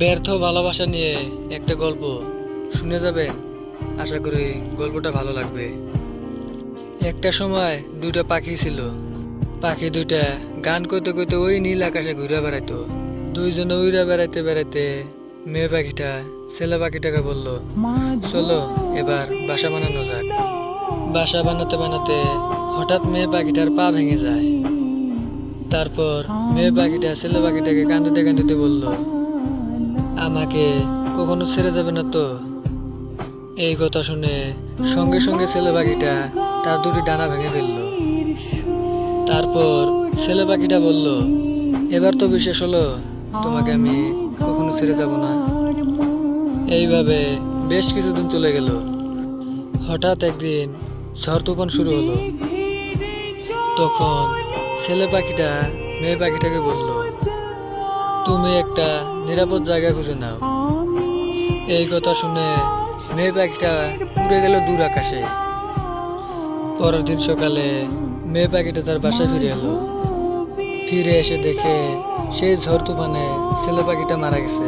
ব্যর্থ ভালোবাসা নিয়ে একটা গল্প শুনে যাবেন। আশা করি গল্পটা ভালো লাগবে। একটা সময় দুইটা পাখি ছিল। পাখি দুইটা গান করতে করতে ওই নীল আকাশে ঘুরে বেড়াইতো। দুইজনে উড়ে বেড়াইতে বেড়াইতে মেয়ে পাখিটা ছেলে পাখিটাকে বলল, চলো এবার বাসা বানানো যাক। বাসা বানাতে বানাতে হঠাৎ মেয়ে পাখিটার পা ভেঙে যায়। তারপর মেয়ে পাখিটা ছেলে পাখিটাকে কাঁদতে কাঁদতে বলল, আমাকে কখনো ছেড়ে যাবে না তো? এই কথা শুনে সঙ্গে সঙ্গে ছেলে পাখিটা তার দুটি ডানা ভেঙে ফেলল। তারপর ছেলে পাখিটা বলল, এবার তো বিশেষ হলো, তোমাকে আমি কখনো ছেড়ে যাব না। এইভাবে বেশ কিছুদিন চলে গেল। হঠাৎ একদিন ঝড় তুফান শুরু হলো। তখন ছেলে পাখিটা মেয়ে পাখিটাকে বলল, তুমি একটা নিরাপদ জায়গা খুঁজে নাও। এই কথা শুনে মেয়ে পাখিটা উড়ে গেল দূর আকাশে। পরের দিন সকালে মেয়ে পাখিটা তার বাসায় ফিরে এলো। ফিরে এসে দেখে সেই ঝড় তুফানে ছেলে পাখিটা মারা গেছে।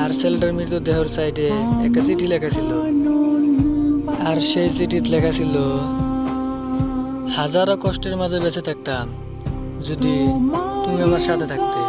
আর ছেলেটার মৃতদেহের সাইডে একটা চিঠি লেখা ছিল। আর সেই চিঠিতে লেখা ছিল, হাজারো কষ্টের মাঝে বেঁচে থাকতাম যদি তুমি আমার সাথে থাকতে।